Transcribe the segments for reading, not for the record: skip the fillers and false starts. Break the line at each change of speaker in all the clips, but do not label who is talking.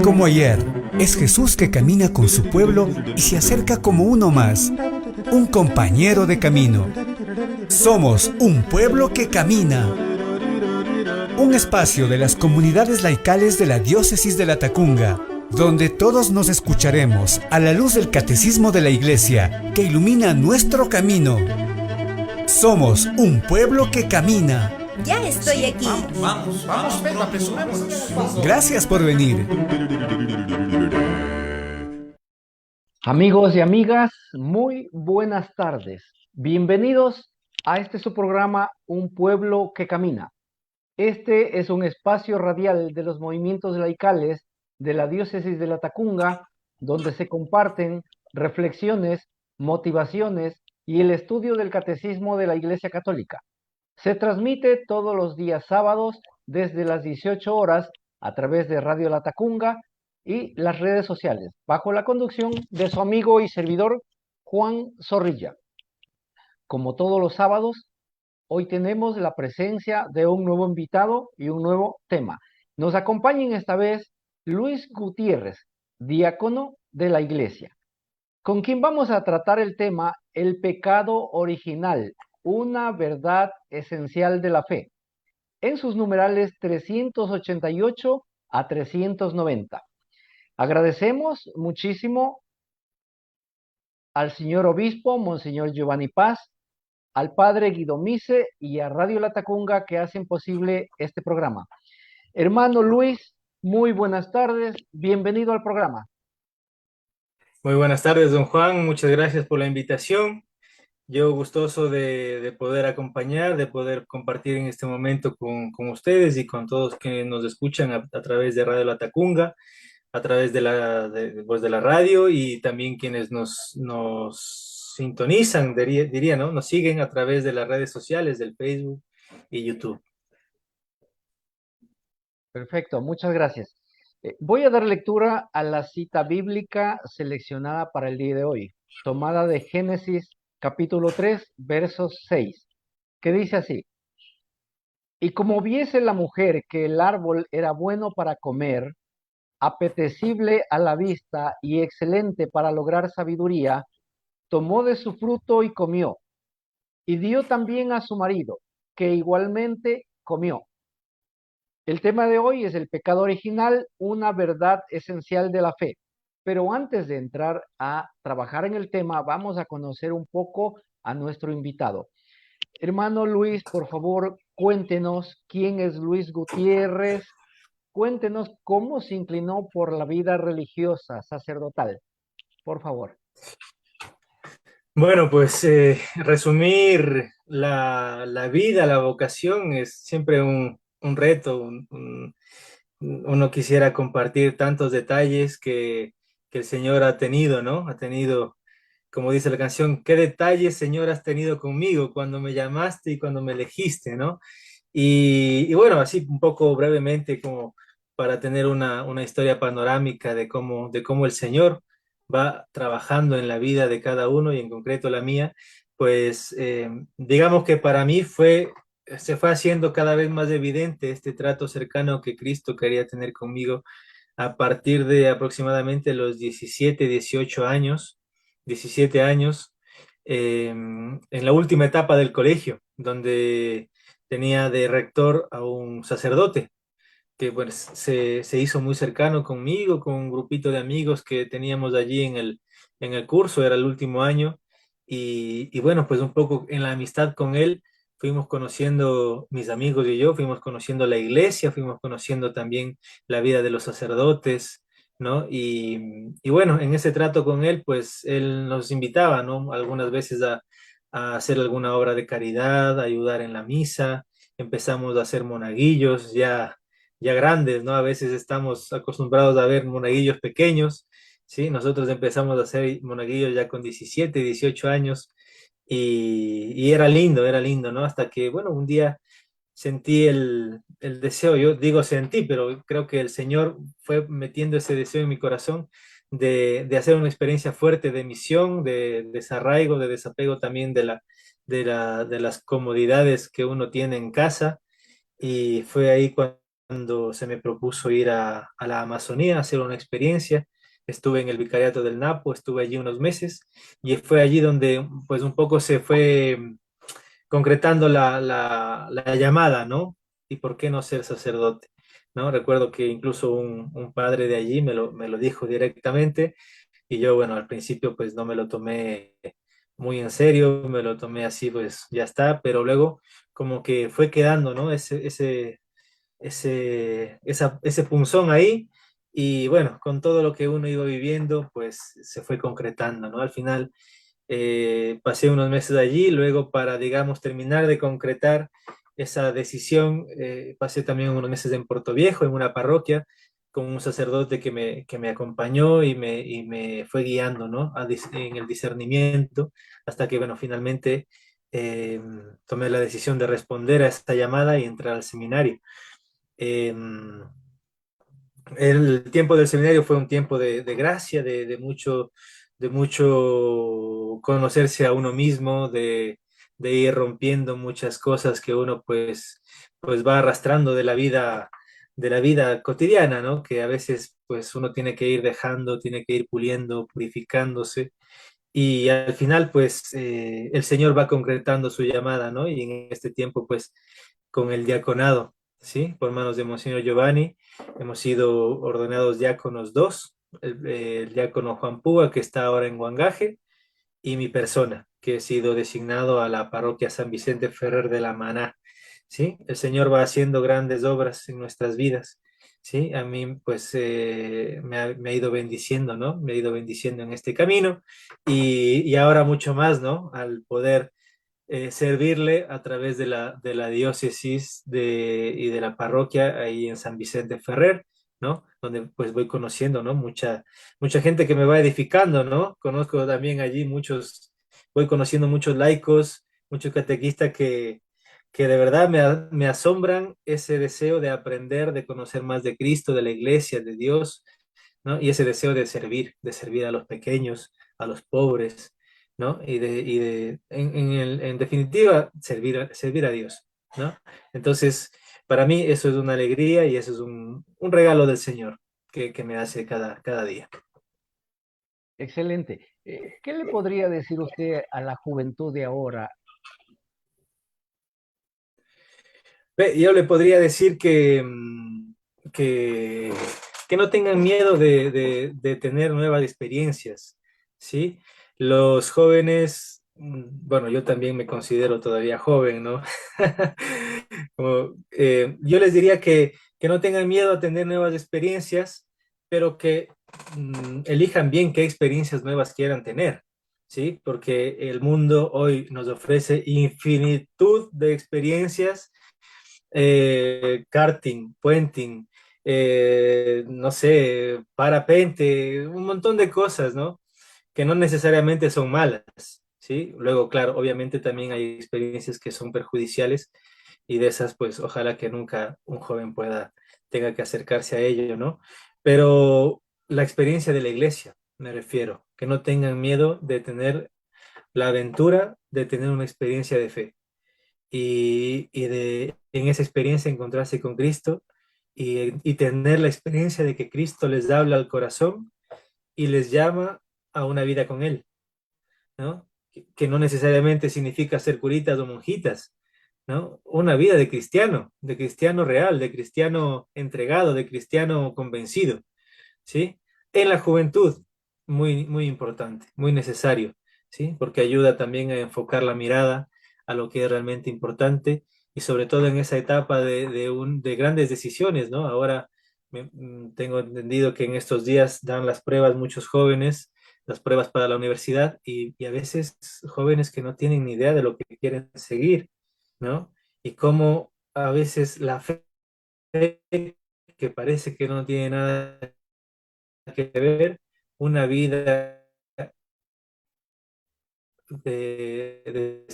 como ayer, es Jesús que camina con su pueblo y se acerca como uno más, un compañero de camino. Somos un pueblo que camina. Un espacio de las comunidades laicales de la Diócesis de La Tacunga, donde todos nos escucharemos a la luz del Catecismo de la Iglesia que ilumina nuestro camino. Somos un pueblo que camina.
Ya estoy aquí.
Vamos, Pedro, apresurémonos.
Gracias por venir.
Amigos y amigas, muy buenas tardes. Bienvenidos a este su programa Un Pueblo que Camina. Este es un espacio radial de los movimientos laicales de la Diócesis de La Tacunga, donde se comparten reflexiones, motivaciones y el estudio del Catecismo de la Iglesia Católica. Se transmite todos los días sábados desde las 18 horas a través de Radio La Tacunga y las redes sociales, bajo la conducción de su amigo y servidor Juan Zorrilla. Como todos los sábados, hoy tenemos la presencia de un nuevo invitado y un nuevo tema. Nos acompañan esta vez Luis Gutiérrez, diácono de la Iglesia, con quien vamos a tratar el tema El pecado original, una verdad esencial de la fe, en sus numerales 388 a 390. Agradecemos muchísimo al señor obispo, Monseñor Giovanni Paz, al padre Guido Mise y a Radio La Tacunga que hacen posible este programa. Hermano Luis, muy buenas tardes, bienvenido al programa.
Muy buenas tardes, don Juan, muchas gracias por la invitación. Yo gustoso de poder acompañar, de poder compartir en este momento con ustedes y con todos que nos escuchan a través de Radio La Tacunga, a través de la radio y también quienes nos sintonizan, diría, ¿no? Nos siguen a través de las redes sociales, del Facebook y YouTube.
Perfecto, muchas gracias. Voy a dar lectura a la cita bíblica seleccionada para el día de hoy, tomada de Génesis capítulo 3, versos 6, que dice así: Y como viese la mujer que el árbol era bueno para comer, apetecible a la vista y excelente para lograr sabiduría, tomó de su fruto y comió, y dio también a su marido, que igualmente comió. El tema de hoy es el pecado original, una verdad esencial de la fe. Pero antes de entrar a trabajar en el tema, vamos a conocer un poco a nuestro invitado. Hermano Luis, por favor, cuéntenos quién es Luis Gutiérrez. Cuéntenos cómo se inclinó por la vida religiosa, sacerdotal. Por favor.
Bueno, pues resumir la vida, la vocación es siempre un reto. Uno quisiera compartir tantos detalles que el Señor ha tenido, ¿no? Ha tenido, como dice la canción, ¿qué detalles, Señor, has tenido conmigo cuando me llamaste y cuando me elegiste, ¿no? Y bueno, así un poco brevemente como para tener una historia panorámica de cómo el Señor va trabajando en la vida de cada uno y en concreto la mía, pues digamos que para mí se fue haciendo cada vez más evidente este trato cercano que Cristo quería tener conmigo a partir de aproximadamente los 17, 18 años, 17 años, en la última etapa del colegio, donde tenía de rector a un sacerdote que pues, se hizo muy cercano conmigo, con un grupito de amigos que teníamos allí en el curso, era el último año, y bueno, pues un poco en la amistad con él fuimos conociendo, mis amigos y yo, fuimos conociendo la iglesia, fuimos conociendo también la vida de los sacerdotes, ¿no? Y bueno, en ese trato con él, pues él nos invitaba, ¿no? Algunas veces a hacer alguna obra de caridad, a ayudar en la misa, empezamos a hacer monaguillos, ya grandes, ¿no? A veces estamos acostumbrados a ver monaguillos pequeños, ¿sí? Nosotros empezamos a hacer monaguillos ya con 17, 18 años y era lindo, ¿no? Hasta que, bueno, un día sentí el deseo, yo digo sentí, pero creo que el Señor fue metiendo ese deseo en mi corazón de hacer una experiencia fuerte de misión, de desarraigo, de desapego también de las comodidades que uno tiene en casa. Y fue ahí cuando cuando se me propuso ir a la Amazonía a hacer una experiencia. Estuve en el Vicariato del Napo, estuve allí unos meses y fue allí donde pues un poco se fue concretando la llamada, ¿no? Y por qué no ser sacerdote, ¿no? Recuerdo que incluso un padre de allí me lo dijo directamente y yo, bueno, al principio pues no me lo tomé muy en serio, me lo tomé así, pues ya está, pero luego como que fue quedando, ¿no? Ese punzón ahí y bueno, con todo lo que uno iba viviendo, pues se fue concretando, ¿no? Al final pasé unos meses allí, luego para, digamos, terminar de concretar esa decisión, pasé también unos meses en Puerto Viejo, en una parroquia, con un sacerdote que me acompañó y me fue guiando, ¿no? En el discernimiento, hasta que, bueno, finalmente tomé la decisión de responder a esta llamada y entrar al seminario. Eh, el tiempo del seminario fue un tiempo de gracia, de mucho conocerse a uno mismo, de ir rompiendo muchas cosas que uno pues va arrastrando de la vida cotidiana, ¿no? Que a veces pues uno tiene que ir dejando, tiene que ir puliendo, purificándose. Y al final, pues, el Señor va concretando su llamada, ¿no? Y en este tiempo, pues, con el diaconado, ¿sí? Por manos de Monseñor Giovanni, hemos sido ordenados diáconos dos, el diácono Juan Púa, que está ahora en Huangaje, y mi persona, que he sido designado a la parroquia San Vicente Ferrer de la Maná, ¿sí? El Señor va haciendo grandes obras en nuestras vidas, ¿sí? A mí, pues, me ha ido bendiciendo, ¿no? Me ha ido bendiciendo en este camino y ahora mucho más, ¿no? Al poder servirle a través de la diócesis y de la parroquia ahí en San Vicente Ferrer, ¿no? Donde pues voy conociendo, ¿no? Mucha gente que me va edificando, ¿no? Conozco también allí voy conociendo muchos laicos, muchos catequistas que de verdad me asombran ese deseo de aprender, de conocer más de Cristo, de la iglesia, de Dios, ¿no? Y ese deseo de servir a los pequeños, a los pobres, ¿no? En definitiva, servir a Dios, ¿no? Entonces, para mí eso es una alegría y eso es un regalo del Señor que me hace cada día.
Excelente. ¿Qué le podría decir usted a la juventud de ahora?
Ve, yo le podría decir que, que no tengan miedo de tener nuevas experiencias, ¿sí? Los jóvenes, bueno, yo también me considero todavía joven, ¿no? Yo les diría que no tengan miedo a tener nuevas experiencias, pero que elijan bien qué experiencias nuevas quieran tener, ¿sí? Porque el mundo hoy nos ofrece infinitud de experiencias, karting, puenting, no sé, parapente, un montón de cosas, ¿no? Que no necesariamente son malas, ¿sí? Luego, claro, obviamente también hay experiencias que son perjudiciales y de esas, pues, ojalá que nunca un joven tenga que acercarse a ello, ¿no? Pero la experiencia de la iglesia, me refiero, que no tengan miedo de tener la aventura de tener una experiencia de fe y de en esa experiencia encontrarse con Cristo y tener la experiencia de que Cristo les habla al corazón y les llama a una vida con Él, ¿no? Que no necesariamente significa ser curitas o monjitas, ¿no? Una vida de cristiano real, de cristiano entregado, de cristiano convencido, ¿sí? En la juventud, muy importante, muy necesario, ¿sí? Porque ayuda también a enfocar la mirada a lo que es realmente importante y sobre todo en esa etapa de grandes decisiones, ¿no? Ahora tengo entendido que en estos días dan las pruebas muchos jóvenes, las pruebas para la universidad y a veces jóvenes que no tienen ni idea de lo que quieren seguir, ¿no? Y cómo a veces la fe que parece que no tiene nada que ver, una vida de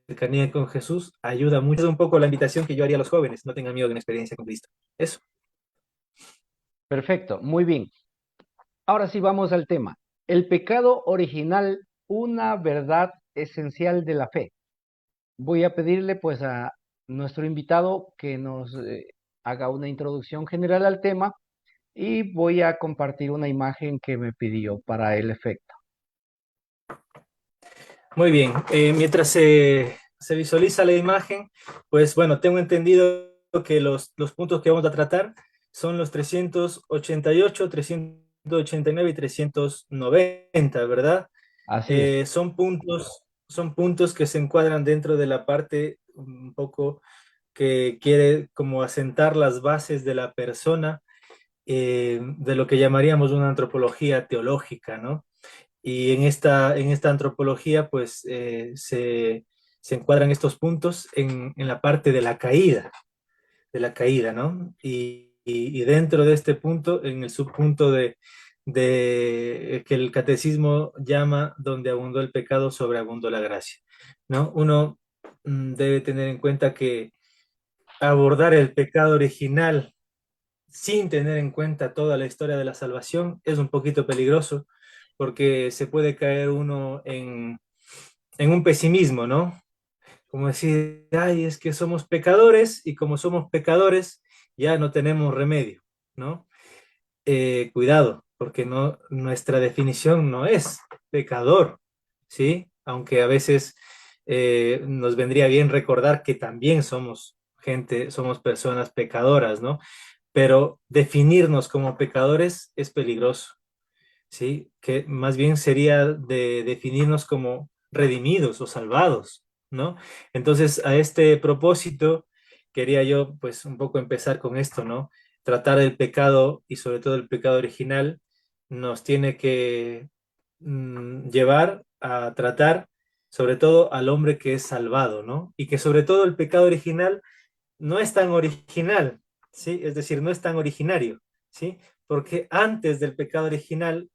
cercanía con Jesús ayuda mucho. Es un poco la invitación que yo haría a los jóvenes, no tengan miedo de una experiencia con Cristo. Eso.
Perfecto, muy bien. Ahora sí vamos al tema. El pecado original, una verdad esencial de la fe. Voy a pedirle pues a nuestro invitado que nos haga una introducción general al tema y voy a compartir una imagen que me pidió para el efecto.
Muy bien, mientras se visualiza la imagen, pues bueno, tengo entendido que los puntos que vamos a tratar son los 388, 389 y 390, ¿verdad?
Así es.
Son puntos que se encuadran dentro de la parte un poco que quiere como asentar las bases de la persona, de lo que llamaríamos una antropología teológica, ¿no? Y en esta antropología, pues se encuadran estos puntos en la parte de la caída, ¿no? Y dentro de este punto, en el subpunto de que el catecismo llama donde abundó el pecado, sobreabundó la gracia, ¿no? Uno debe tener en cuenta que abordar el pecado original sin tener en cuenta toda la historia de la salvación es un poquito peligroso porque se puede caer uno en un pesimismo, ¿no? Como decir, ay, es que somos pecadores y como somos pecadores ya no tenemos remedio, ¿no? Cuidado, porque no, nuestra definición no es pecador, ¿sí? Aunque a veces nos vendría bien recordar que también somos gente, somos personas pecadoras, ¿no? Pero definirnos como pecadores es peligroso, ¿sí? Que más bien sería de definirnos como redimidos o salvados, ¿no? Entonces, a este propósito, quería yo, pues, un poco empezar con esto, ¿no? Tratar el pecado y sobre todo el pecado original nos tiene que llevar a tratar sobre todo al hombre que es salvado, ¿no? Y que sobre todo el pecado original no es tan original, ¿sí? Es decir, no es tan originario, ¿sí? Porque antes del pecado original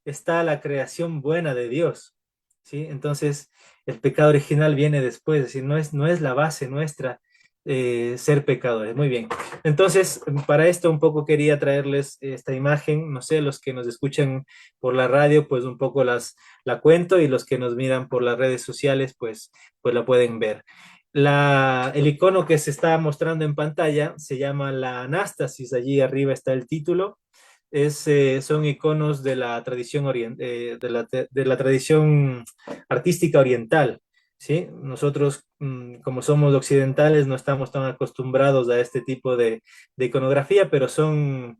está la creación buena de Dios, ¿sí? Entonces, el pecado original viene después, es decir, no es la base nuestra ser pecadores. Muy bien. Entonces, para esto un poco quería traerles esta imagen, no sé, los que nos escuchan por la radio, pues un poco la cuento y los que nos miran por las redes sociales, pues la pueden ver. El icono que se está mostrando en pantalla se llama la Anástasis, allí arriba está el título. Son iconos de la tradición de la tradición artística oriental, ¿sí? Nosotros, como somos occidentales, no estamos tan acostumbrados a este tipo de iconografía, pero son,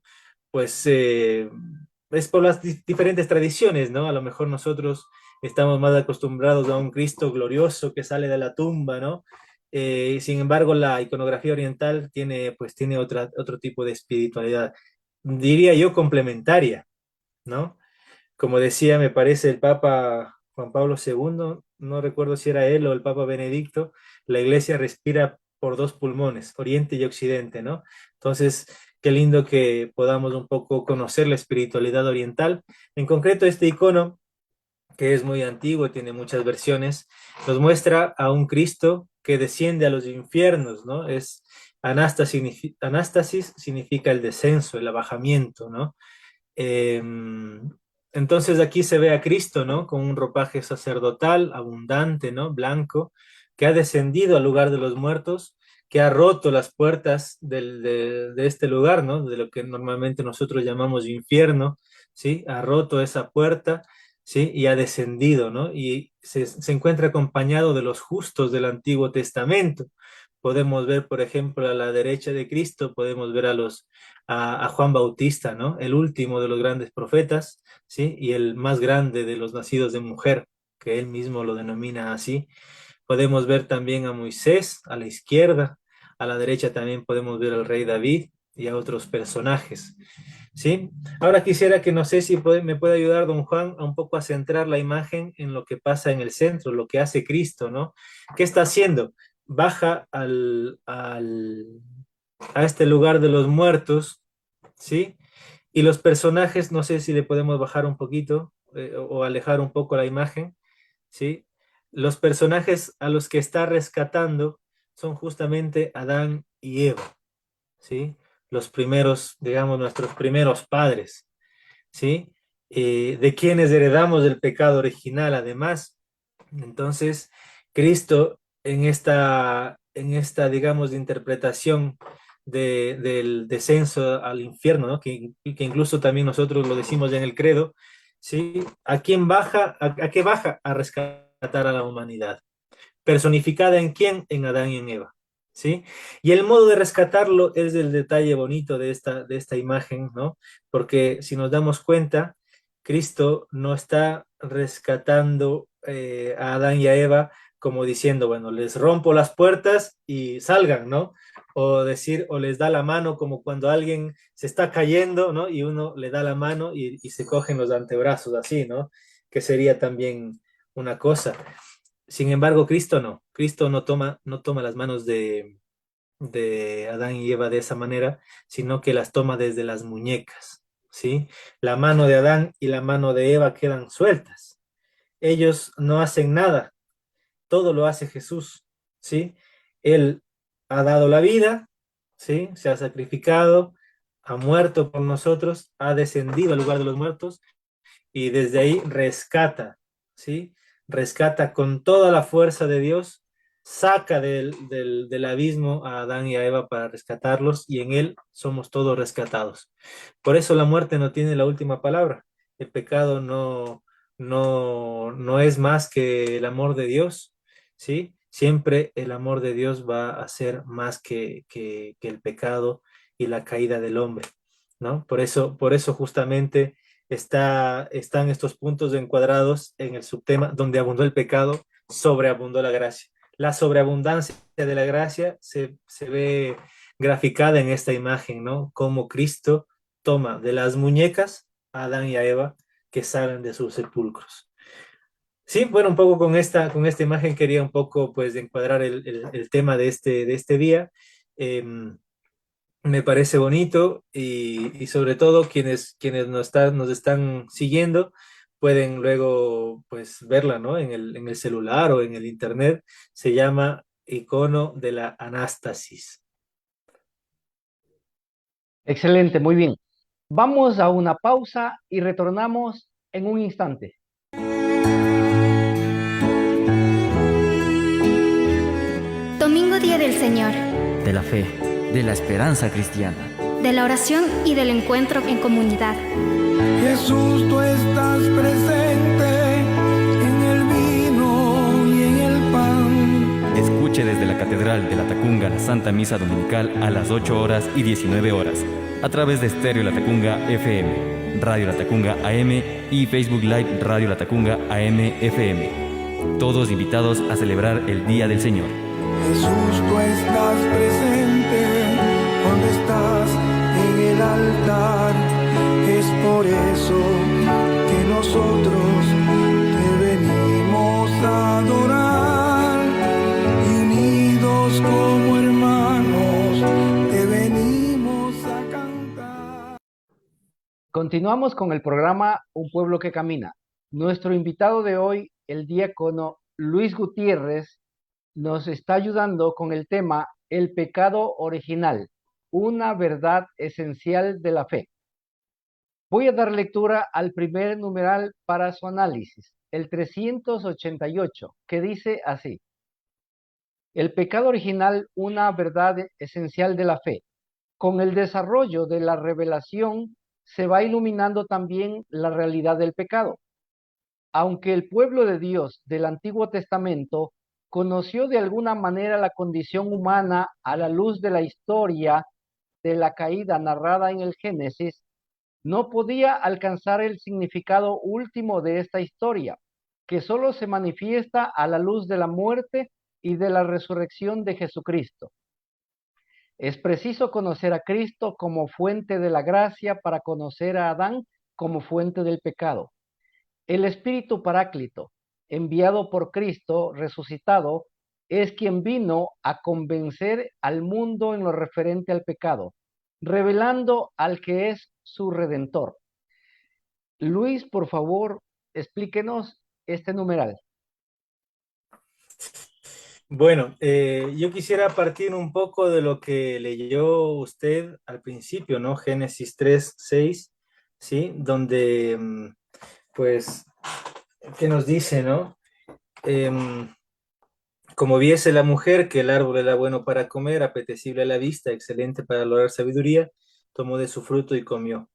pues, es por las diferentes tradiciones, ¿no? A lo mejor nosotros estamos más acostumbrados a un Cristo glorioso que sale de la tumba, ¿no? Sin embargo, la iconografía oriental tiene, pues, tiene otro tipo de espiritualidad, diría yo, complementaria, ¿no? Como decía, me parece el Papa Juan Pablo II, no recuerdo si era él o el Papa Benedicto, la iglesia respira por dos pulmones, Oriente y Occidente, ¿no? Entonces, qué lindo que podamos un poco conocer la espiritualidad oriental. En concreto, este icono, que es muy antiguo, tiene muchas versiones, nos muestra a un Cristo que desciende a los infiernos, ¿no? Anástasis significa el descenso, el abajamiento, ¿no? Eh, entonces aquí se ve a Cristo, ¿no? Con un ropaje sacerdotal, abundante, ¿no? Blanco, que ha descendido al lugar de los muertos, que ha roto las puertas de este lugar, ¿no? De lo que normalmente nosotros llamamos infierno, ¿sí? Ha roto esa puerta, ¿sí? Y ha descendido, ¿no? Y se encuentra acompañado de los justos del Antiguo Testamento. Podemos ver, por ejemplo, a la derecha de Cristo, podemos ver a Juan Bautista, ¿no? El último de los grandes profetas, ¿sí? Y el más grande de los nacidos de mujer, que él mismo lo denomina así. Podemos ver también a Moisés a la izquierda, a la derecha también podemos ver al rey David y a otros personajes, ¿sí? Ahora quisiera que no sé si me puede ayudar don Juan a un poco a centrar la imagen en lo que pasa en el centro, lo que hace Cristo, ¿no? ¿Qué está haciendo? Baja a este lugar de los muertos, ¿sí? Y los personajes, no sé si le podemos bajar un poquito o alejar un poco la imagen, ¿sí? Los personajes a los que está rescatando son justamente Adán y Eva, ¿sí? Los primeros, digamos, nuestros primeros padres, ¿sí? De quienes heredamos el pecado original, además. Entonces, Cristo en esta, digamos, interpretación del descenso al infierno, ¿no? Que incluso también nosotros lo decimos ya en el credo, ¿sí? ¿A quién baja? ¿A qué baja? A rescatar a la humanidad. ¿Personificada en quién? En Adán y en Eva, ¿sí? Y el modo de rescatarlo es el detalle bonito de esta imagen, ¿no? Porque si nos damos cuenta, Cristo no está rescatando a Adán y a Eva como diciendo, bueno, les rompo las puertas y salgan, ¿no? O decir, o les da la mano como cuando alguien se está cayendo, ¿no? Y uno le da la mano y se cogen los antebrazos así, ¿no? Que sería también una cosa. Sin embargo, Cristo no. Cristo no toma las manos de Adán y Eva de esa manera, sino que las toma desde las muñecas, ¿sí? La mano de Adán y la mano de Eva quedan sueltas. Ellos no hacen nada, todo lo hace Jesús, ¿sí? Él ha dado la vida, ¿sí? Se ha sacrificado, ha muerto por nosotros, ha descendido al lugar de los muertos y desde ahí rescata, ¿sí? Rescata con toda la fuerza de Dios, saca del abismo a Adán y a Eva para rescatarlos y en él somos todos rescatados. Por eso la muerte no tiene la última palabra. El pecado no es más que el amor de Dios, ¿sí? Siempre el amor de Dios va a ser más que el pecado y la caída del hombre, ¿no? Por eso justamente están estos puntos encuadrados en el subtema donde abundó el pecado, sobreabundó la gracia. La sobreabundancia de la gracia se ve graficada en esta imagen, ¿no? Como Cristo toma de las muñecas a Adán y a Eva que salen de sus sepulcros. Sí, bueno, un poco con esta imagen quería un poco pues encuadrar el tema de este día. Me parece bonito y sobre todo quienes nos están siguiendo pueden luego pues verla, ¿no? En el celular o en el internet. Se llama Icono de la Anástasis.
Excelente, muy bien. Vamos a una pausa y retornamos en un instante.
Domingo Día del Señor,
De la fe, de la esperanza cristiana.
de la oración y del encuentro en comunidad.
Jesús, tú estás presente en el vino y en el pan.
Escuche desde la Catedral de La Tacunga la Santa Misa Dominical a las 8 horas y 19 horas, a través de Estéreo La Tacunga FM, Radio La Tacunga AM y Facebook Live Radio La Tacunga AM FM. Todos invitados a celebrar el Día del Señor.
Jesús, tú estás presente cuando estás en el altar. Es por eso que nosotros te venimos a adorar. Y unidos como hermanos te venimos a cantar.
Continuamos con el programa Un Pueblo que Camina. Nuestro invitado de hoy, el diácono Luis Gutiérrez, nos está ayudando con el tema El pecado original, una verdad esencial de la fe. Voy a dar lectura al primer numeral para su análisis, el 388, que dice así: el pecado original, una verdad esencial de la fe. Con el desarrollo de la revelación se va iluminando también la realidad del pecado. Aunque el pueblo de Dios del Antiguo Testamento conoció de alguna manera la condición humana a la luz de la historia de la caída narrada en el Génesis, no podía alcanzar el significado último de esta historia, que solo se manifiesta a la luz de la muerte y de la resurrección de Jesucristo. Es preciso conocer a Cristo como fuente de la gracia para conocer a Adán como fuente del pecado. El Espíritu Paráclito, enviado por Cristo resucitado, es quien vino a convencer al mundo en lo referente al pecado, revelando al que es su redentor. Luis, por favor, explíquenos este numeral.
Bueno, yo quisiera partir un poco de lo que leyó usted al principio, ¿no? Génesis 3:6, ¿sí? Donde, pues, ¿qué nos dice, no? como viese la mujer que el árbol era bueno para comer, apetecible a la vista, excelente para lograr sabiduría, tomó de su fruto y comió,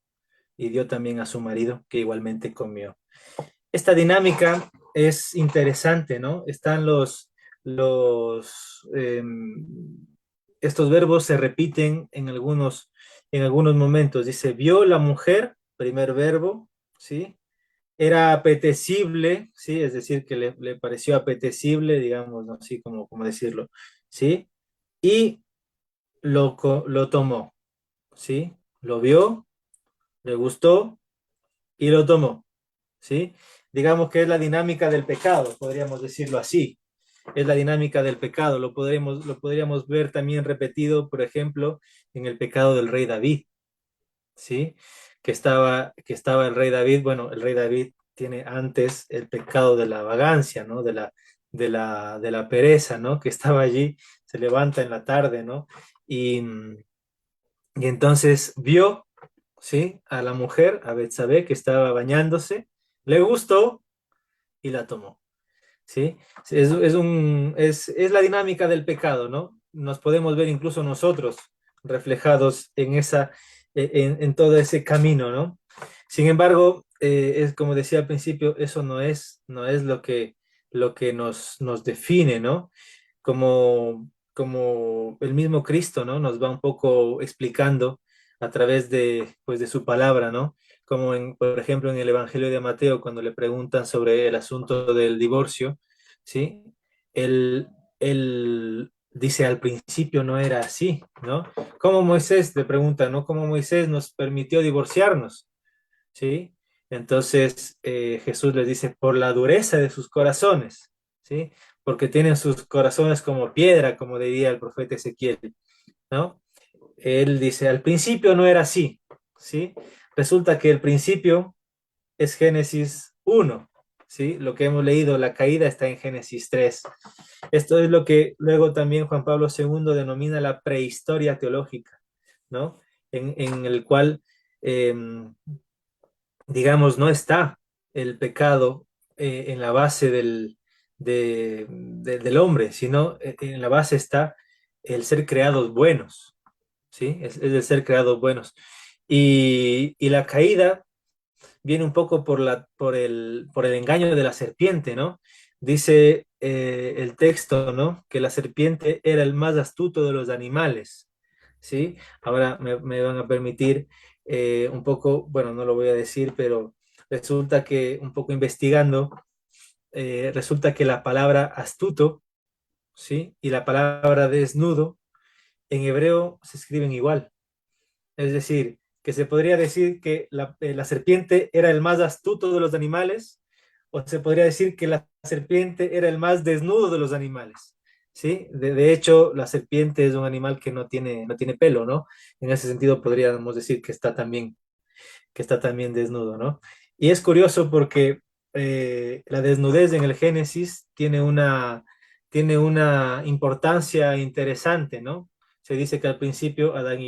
y dio también a su marido, que igualmente comió. Esta dinámica es interesante, ¿no? Están los estos verbos se repiten en algunos momentos. Dice, vio la mujer, primer verbo, ¿sí? Era apetecible, ¿sí? Es decir, que le pareció apetecible, digamos, ¿no? Así como decirlo, ¿sí? Y lo tomó, ¿sí? Lo vio, le gustó y lo tomó, ¿sí? Digamos que es la dinámica del pecado, podríamos decirlo así. Es la dinámica del pecado. Lo podríamos ver también repetido, por ejemplo, en el pecado del rey David, ¿sí? Que estaba el rey David, bueno, el rey David tiene antes el pecado de la vagancia, ¿no? De la pereza, ¿no? Que estaba allí, se levanta en la tarde, ¿no? Y entonces vio, ¿sí? A la mujer, a Betsabé, que estaba bañándose, le gustó y la tomó, ¿sí? Es la dinámica del pecado, ¿no? Nos podemos ver incluso nosotros reflejados en todo ese camino, ¿no? Sin embargo, es como decía al principio, eso no es lo que nos define, ¿no? Como el mismo Cristo, ¿no? Nos va un poco explicando a través de su palabra, ¿no? Como por ejemplo, en el Evangelio de Mateo, cuando le preguntan sobre el asunto del divorcio, ¿sí? Él dice, al principio no era así, ¿no? ¿Cómo Moisés, le pregunta, ¿no? ¿Cómo Moisés nos permitió divorciarnos? ¿Sí? Entonces Jesús les dice, por la dureza de sus corazones, ¿sí? Porque tienen sus corazones como piedra, como diría el profeta Ezequiel, ¿no? Él dice, al principio no era así, ¿sí? Resulta que el principio es Génesis 1, ¿sí? Lo que hemos leído, la caída está en Génesis 3. Esto es lo que luego también Juan Pablo II denomina la prehistoria teológica, ¿no? En el cual, digamos, no está el pecado en la base del hombre, sino en la base está el ser creados buenos, ¿sí? Es el ser creados buenos. Y la caída viene un poco por el engaño de la serpiente, ¿no? Dice el texto, ¿no? Que la serpiente era el más astuto de los animales, ¿sí? Ahora me van a permitir un poco, bueno, no lo voy a decir, pero resulta que un poco investigando, resulta que la palabra astuto, ¿sí? Y la palabra desnudo en hebreo se escriben igual. Es decir, que se podría decir que la serpiente era el más astuto de los animales, o se podría decir que la serpiente era el más desnudo de los animales, ¿sí? De hecho, la serpiente es un animal que no tiene pelo, ¿no? En ese sentido podríamos decir que está también desnudo, ¿no? Y es curioso porque la desnudez en el Génesis tiene una importancia interesante, ¿no? Se dice que al principio Adán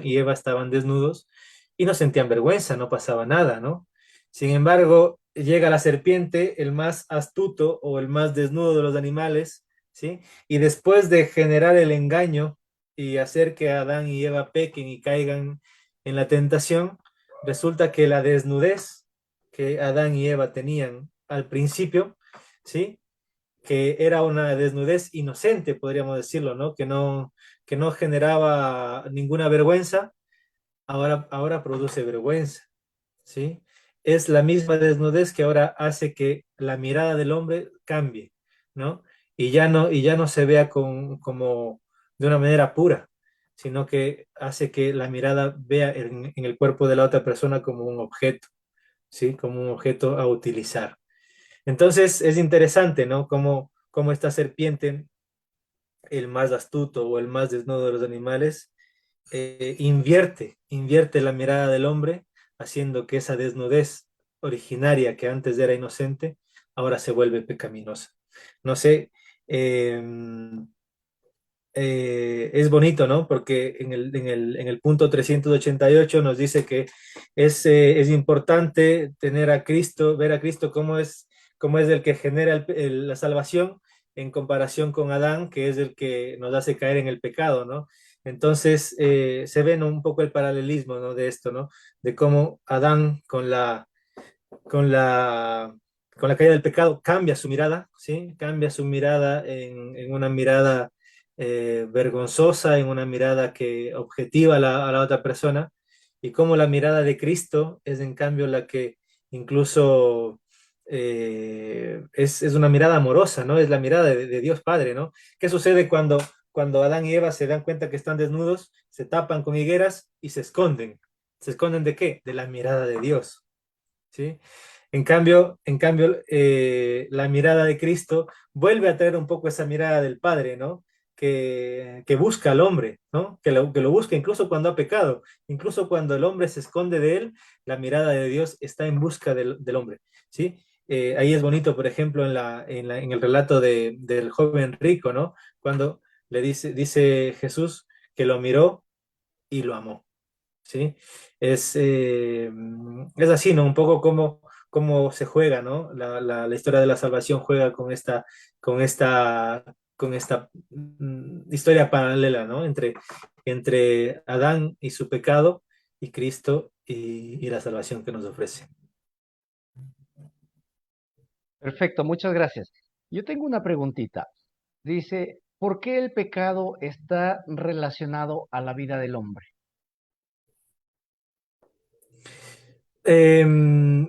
y Eva estaban desnudos y no sentían vergüenza, no pasaba nada, ¿no? Sin embargo, llega la serpiente, el más astuto o el más desnudo de los animales, ¿sí? Y después de generar el engaño y hacer que Adán y Eva pequen y caigan en la tentación, resulta que la desnudez que Adán y Eva tenían al principio, ¿sí? Que era una desnudez inocente, podríamos decirlo, ¿no? Que no generaba ninguna vergüenza, ahora produce vergüenza, ¿sí? Es la misma desnudez que ahora hace que la mirada del hombre cambie, ¿no? Y ya no se vea como de una manera pura, sino que hace que la mirada vea en el cuerpo de la otra persona como un objeto, ¿sí? Como un objeto a utilizar. Entonces es interesante, ¿no? Cómo esta serpiente, el más astuto o el más desnudo de los animales, invierte la mirada del hombre, haciendo que esa desnudez originaria que antes era inocente, ahora se vuelve pecaminosa. No sé, eh, es bonito, ¿no? Porque en el punto 388 nos dice que es importante tener a Cristo, ver a Cristo cómo es el que genera la salvación en comparación con Adán, que es el que nos hace caer en el pecado, ¿no? Entonces, se ve, ¿no?, un poco el paralelismo, ¿no?, de esto, ¿no? De cómo Adán con la, con la caída del pecado cambia su mirada, ¿sí? Cambia su mirada en una mirada vergonzosa, en una mirada que objetiva a la otra persona, y cómo la mirada de Cristo es en cambio la que incluso es una mirada amorosa, ¿no? Es la mirada de Dios Padre, ¿no? ¿Qué sucede cuando Adán y Eva se dan cuenta que están desnudos, se tapan con higueras y se esconden? ¿Se esconden de qué? De la mirada de Dios, ¿sí? La mirada de Cristo vuelve a traer un poco esa mirada del Padre, ¿no? Que busca al hombre, ¿no? Que lo busca incluso cuando ha pecado, incluso cuando el hombre se esconde de él, la mirada de Dios está en busca del hombre, ¿sí? Ahí es bonito, por ejemplo, en el relato del joven rico, ¿no? Cuando dice Jesús que lo miró y lo amó, ¿sí? Es así, ¿no? Un poco como se juega, ¿no? La historia de la salvación juega con esta, con esta historia paralela, ¿no? Entre Adán y su pecado y Cristo y la salvación que nos ofrece.
Perfecto, muchas gracias. Yo tengo una preguntita. Dice, ¿por qué el pecado está relacionado a la vida del hombre?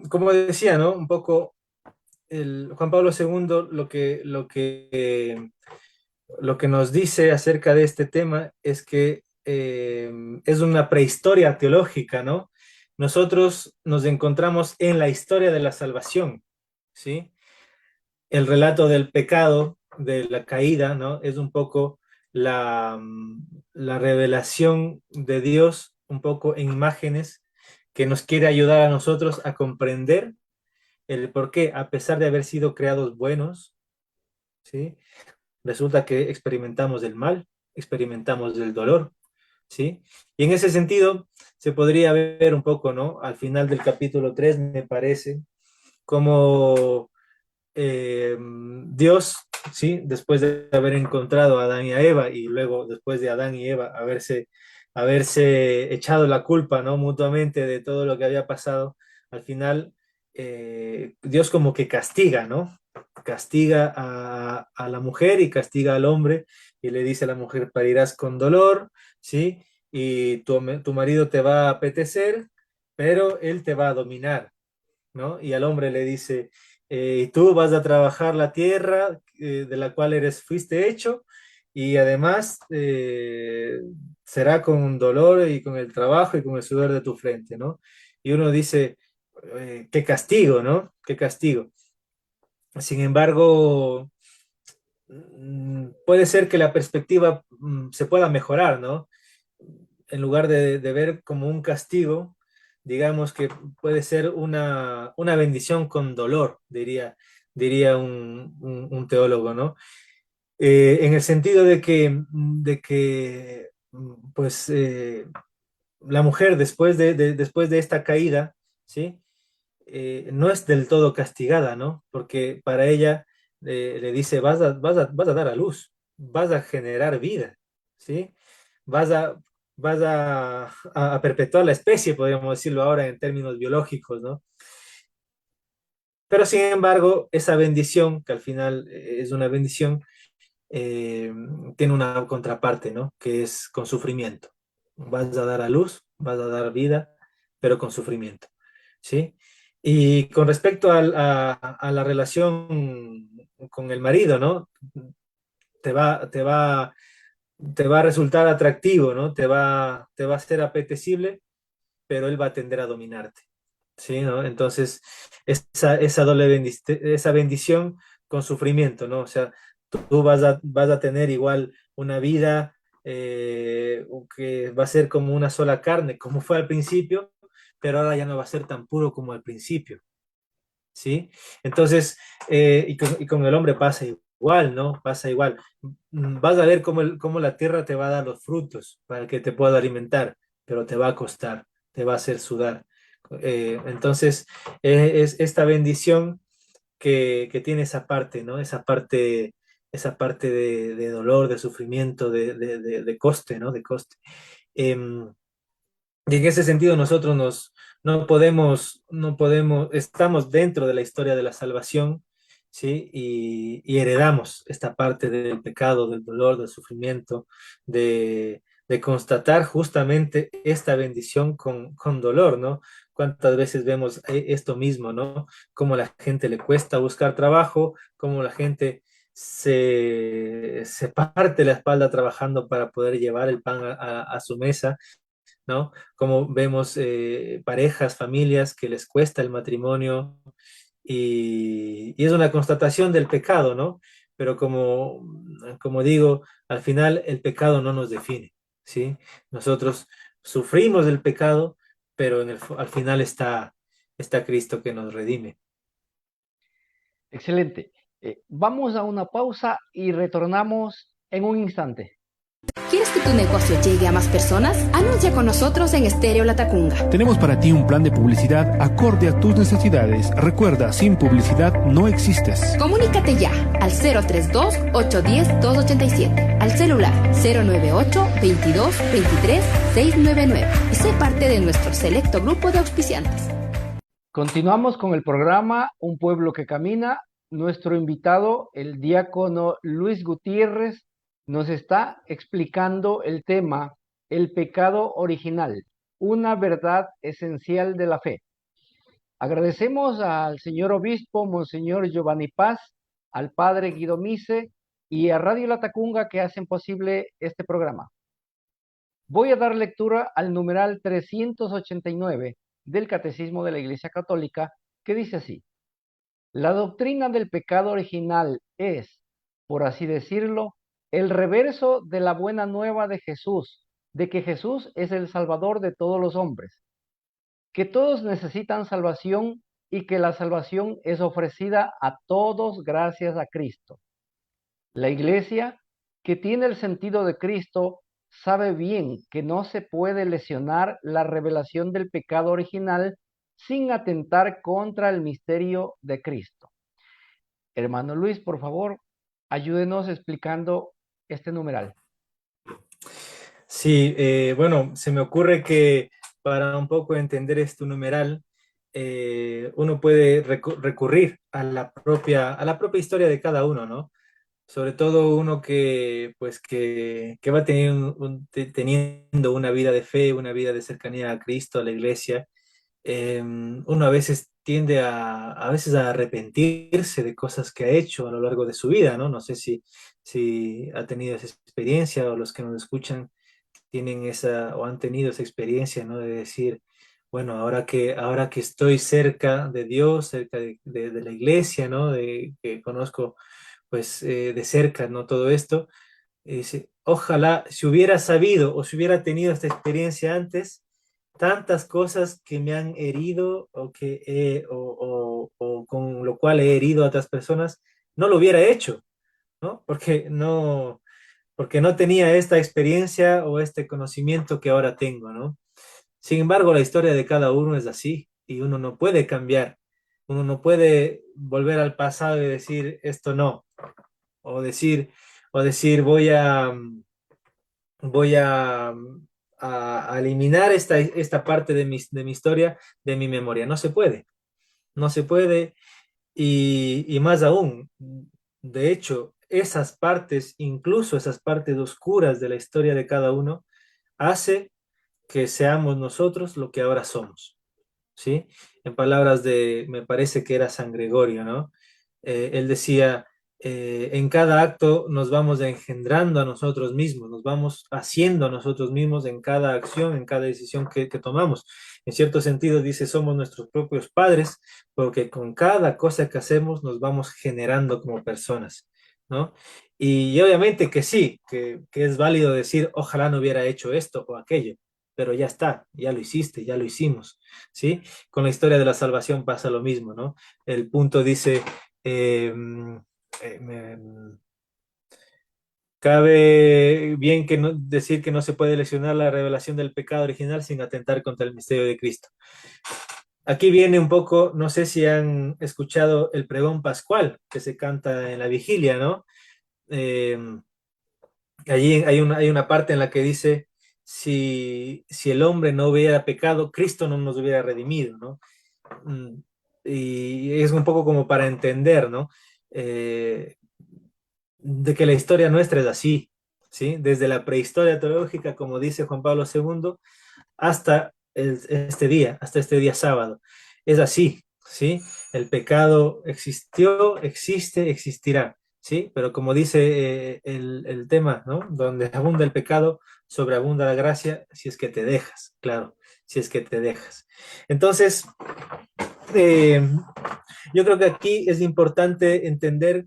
Como decía, ¿no? Un poco Juan Pablo II lo que nos dice acerca de este tema es que es una prehistoria teológica, ¿no? Nosotros nos encontramos en la historia de la salvación, ¿sí? El relato del pecado, de la caída, ¿no? Es un poco la revelación de Dios, un poco en imágenes, que nos quiere ayudar a nosotros a comprender el por qué, a pesar de haber sido creados buenos, ¿sí?, resulta que experimentamos el mal, experimentamos el dolor, ¿sí? Y en ese sentido se podría ver un poco, ¿no? Al final del capítulo 3 me parece, como Dios, ¿sí?, después de haber encontrado a Adán y a Eva, y luego después de Adán y Eva haberse echado la culpa, ¿no?, mutuamente de todo lo que había pasado, al final Dios como que castiga, ¿no? Castiga a la mujer y castiga al hombre, y le dice a la mujer: parirás con dolor, ¿sí? Y tu marido te va a apetecer, pero él te va a dominar, ¿no? Y al hombre le dice: y tú vas a trabajar la tierra de la cual fuiste hecho, y además será con dolor y con el trabajo y con el sudor de tu frente, ¿no? Y uno dice, qué castigo, ¿no? Qué castigo. Sin embargo, puede ser que la perspectiva se pueda mejorar, ¿no? En lugar de ver como un castigo, digamos que puede ser una bendición con dolor, diría un teólogo, ¿no? En el sentido de que pues, la mujer después de esta caída, ¿sí? No es del todo castigada, ¿no? Porque para ella le dice: vas a dar a luz, vas a generar vida, ¿sí? Vas a, vas a perpetuar la especie, podríamos decirlo ahora en términos biológicos, ¿no? Pero sin embargo, esa bendición, que al final es una bendición, eh, tiene una contraparte, ¿no? Que es con sufrimiento. Vas a dar a luz, vas a dar vida, pero con sufrimiento, ¿sí? Y con respecto a la relación con el marido, ¿no? Te va, te va, te va a resultar atractivo, ¿no? Te va a ser apetecible, pero él va a tender a dominarte, ¿sí? ¿No? Entonces, esa bendición con sufrimiento, ¿no? O sea, tú vas a tener igual una vida que va a ser como una sola carne, como fue al principio, pero ahora ya no va a ser tan puro como al principio, ¿sí? Entonces, y con el hombre pasa igual, ¿no? Pasa igual. Vas a ver cómo la tierra te va a dar los frutos para que te pueda alimentar, pero te va a costar, te va a hacer sudar. Entonces, es esta bendición que tiene esa parte, ¿no? Esa parte esa parte de dolor, de sufrimiento, de coste, ¿no? De coste. Em, y en ese sentido nosotros no podemos, estamos dentro de la historia de la salvación, ¿sí? Y heredamos esta parte del pecado, del dolor, del sufrimiento, de constatar justamente esta bendición con dolor, ¿no? ¿Cuántas veces vemos esto mismo, ¿no? Cómo a la gente le cuesta buscar trabajo, cómo la gente se parte la espalda trabajando para poder llevar el pan a su mesa, ¿no? Como vemos parejas, familias que les cuesta el matrimonio y es una constatación del pecado, ¿no? Pero como digo, al final el pecado no nos define, ¿sí? Nosotros sufrimos del pecado, pero al final está Cristo que nos redime.
Excelente. Vamos a una pausa y retornamos en un instante.
¿Quieres que tu negocio llegue a más personas? Anuncia con nosotros en Estéreo Latacunga.
Tenemos para ti un plan de publicidad acorde a tus necesidades. Recuerda, sin publicidad no existes.
Comunícate ya al 032-810-287, al celular 098-22-23-699 y sé parte de nuestro selecto grupo de auspiciantes.
Continuamos con el programa Un Pueblo que Camina. Nuestro invitado, el diácono Luis Gutiérrez, nos está explicando el tema El pecado original, una verdad esencial de la fe. Agradecemos al señor obispo, Monseñor Giovanni Paz, al padre Guido Mise y a Radio Latacunga que hacen posible este programa. Voy a dar lectura al numeral 389 del Catecismo de la Iglesia Católica, que dice así: la doctrina del pecado original es, por así decirlo, el reverso de la buena nueva de Jesús, de que Jesús es el Salvador de todos los hombres, que todos necesitan salvación y que la salvación es ofrecida a todos gracias a Cristo. La Iglesia, que tiene el sentido de Cristo, sabe bien que no se puede lesionar la revelación del pecado original sin atentar contra el misterio de Cristo. Hermano Luis, por favor, ayúdenos explicando este numeral.
Sí, bueno, se me ocurre que para un poco entender este numeral, uno puede recurrir a la propia historia de cada uno, ¿no? Sobre todo uno que va teniendo una vida de fe, una vida de cercanía a Cristo, a la iglesia. Uno a veces tiende a veces a arrepentirse de cosas que ha hecho a lo largo de su vida, ¿no? No sé si ha tenido esa experiencia o los que nos escuchan tienen esa o han tenido esa experiencia, ¿no? De decir, bueno, ahora que estoy cerca de Dios, cerca de la iglesia, ¿no? De que conozco, pues, de cerca, ¿no? Todo esto, dice, ojalá si hubiera sabido o si hubiera tenido esta experiencia antes, tantas cosas que me han herido o con lo cual he herido a otras personas, no lo hubiera hecho, ¿no? Porque no tenía esta experiencia o este conocimiento que ahora tengo, ¿no? Sin embargo, la historia de cada uno es así y uno no puede cambiar, uno no puede volver al pasado y decir esto no, o decir voy a eliminar esta parte de mi historia de mi memoria. No se puede, no se puede y más aún, de hecho, esas partes, incluso esas partes oscuras de la historia de cada uno, hace que seamos nosotros lo que ahora somos, ¿sí? En palabras me parece que era San Gregorio, ¿no? Él decía, en cada acto nos vamos engendrando a nosotros mismos, nos vamos haciendo a nosotros mismos en cada acción, en cada decisión que tomamos. En cierto sentido, dice, somos nuestros propios padres, porque con cada cosa que hacemos nos vamos generando como personas, ¿no? Y obviamente que sí, que es válido decir, ojalá no hubiera hecho esto o aquello, pero ya está, ya lo hiciste, ya lo hicimos, ¿sí? Con la historia de la salvación pasa lo mismo, ¿no? El punto dice, cabe bien decir que no se puede lesionar la revelación del pecado original sin atentar contra el misterio de Cristo. Aquí viene un poco, no sé si han escuchado el pregón pascual que se canta en la vigilia, ¿no? allí hay una parte en la que dice, si el hombre no hubiera pecado, Cristo no nos hubiera redimido, ¿no? Mm, Y es un poco como para entender, ¿no? Eh, de que la historia nuestra es así, ¿sí? Desde la prehistoria teológica, como dice Juan Pablo II, hasta hasta este día sábado. Es así, ¿sí? El pecado existió, existe, existirá, ¿sí? Pero como dice el tema, ¿no? Donde abunda el pecado, sobreabunda la gracia, si es que te dejas, claro, si es que te dejas. Entonces, eh, yo creo que aquí es importante entender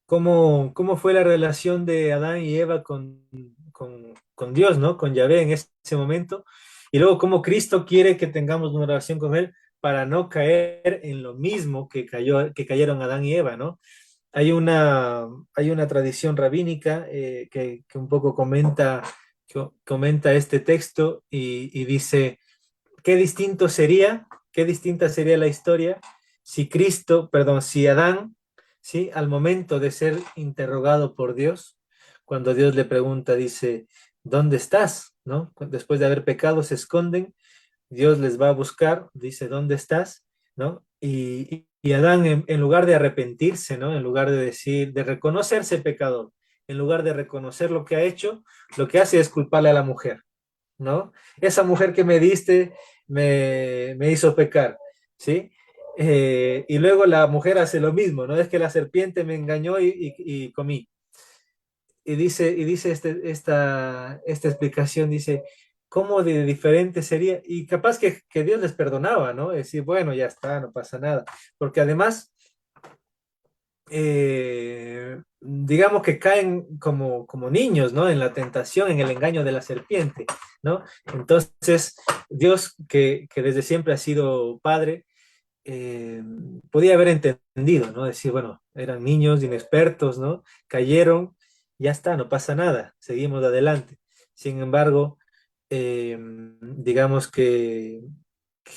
cómo fue la relación de Adán y Eva con Dios, ¿no? Con Yahvé en ese momento. Y luego cómo Cristo quiere que tengamos una relación con Él para no caer en lo mismo que cayeron Adán y Eva, ¿no? Hay una tradición rabínica que un poco comenta este texto y dice, qué distinto sería, qué distinta sería la historia si Adán, ¿sí? Al momento de ser interrogado por Dios, cuando Dios le pregunta, dice, ¿dónde estás? ¿No? Después de haber pecado, se esconden, Dios les va a buscar, dice, ¿dónde estás? ¿No? Y Adán, en lugar de arrepentirse, ¿no? En lugar de decir, de reconocerse pecador, en lugar de reconocer lo que ha hecho, lo que hace es culparle a la mujer. ¿No? Esa mujer que me diste me hizo pecar, ¿sí? Y luego la mujer hace lo mismo, ¿no? Es que la serpiente me engañó y comí. Y dice esta explicación, dice, ¿cómo de diferente sería? Y capaz que Dios les perdonaba, ¿no? Es decir, bueno, ya está, no pasa nada. Porque además digamos que caen como niños, ¿no? En la tentación, en el engaño de la serpiente, ¿no? Entonces, Dios, que desde siempre ha sido padre, eh, podía haber entendido, ¿no? Decir, bueno, eran niños inexpertos, ¿no? Cayeron, ya está, no pasa nada, seguimos adelante. Sin embargo, digamos que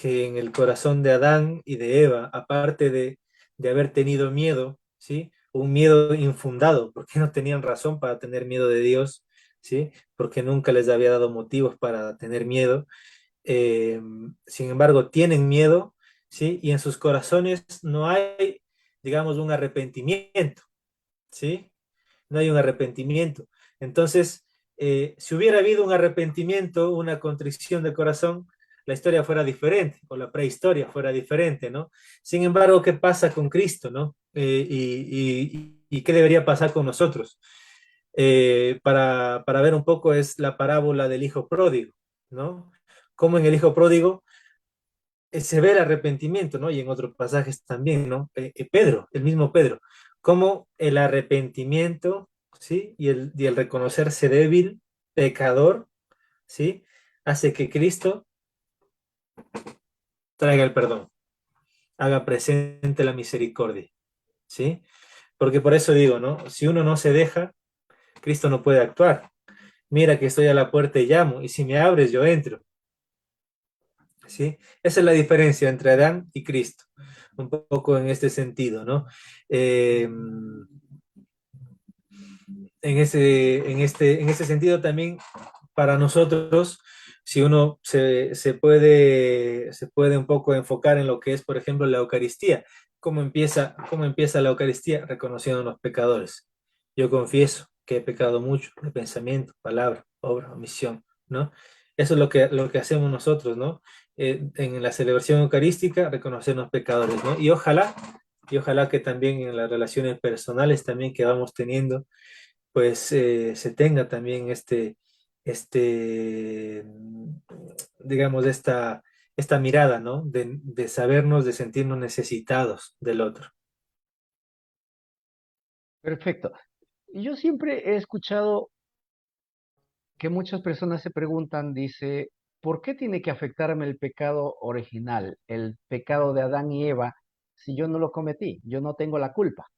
en el corazón de Adán y de Eva, aparte de haber tenido miedo, ¿sí? Un miedo infundado, porque no tenían razón para tener miedo de Dios, ¿sí? Porque nunca les había dado motivos para tener miedo. Eh, Sin embargo, tienen miedo, ¿sí? Y en sus corazones no hay, digamos, un arrepentimiento, ¿sí? No hay un arrepentimiento. Entonces, si hubiera habido un arrepentimiento, una contrición de corazón, la historia fuera diferente, o la prehistoria fuera diferente, ¿no? Sin embargo, ¿qué pasa con Cristo, no? Y qué debería pasar con nosotros? Para ver un poco es la parábola del hijo pródigo, ¿no? Como en el hijo pródigo se ve el arrepentimiento, ¿no? Y en otros pasajes también, ¿no? Pedro, el mismo Pedro, como el arrepentimiento, ¿sí? Y el reconocerse débil, pecador, ¿sí? Hace que Cristo traiga el perdón, haga presente la misericordia, ¿sí? Porque por eso digo, ¿no? Si uno no se deja, Cristo no puede actuar. Mira que estoy a la puerta y llamo, y si me abres, yo entro. ¿Sí? Esa es la diferencia entre Adán y Cristo, un poco en este sentido, ¿no? En ese sentido también para nosotros, si uno se puede un poco enfocar en lo que es, por ejemplo, la Eucaristía. ¿Cómo empieza la Eucaristía? Reconociendo a los pecadores. Yo confieso que he pecado mucho de pensamiento, palabra, obra, omisión, ¿no? Eso es lo que hacemos nosotros, ¿no? En la celebración eucarística, reconocer los pecadores, ¿no? Y ojalá que también en las relaciones personales también que vamos teniendo, pues se tenga también digamos, esta mirada, ¿no? De sabernos, de sentirnos necesitados del otro.
Perfecto. Yo siempre he escuchado que muchas personas se preguntan, dice, ¿por qué tiene que afectarme el pecado original, el pecado de Adán y Eva, si yo no lo cometí? Yo no tengo la culpa.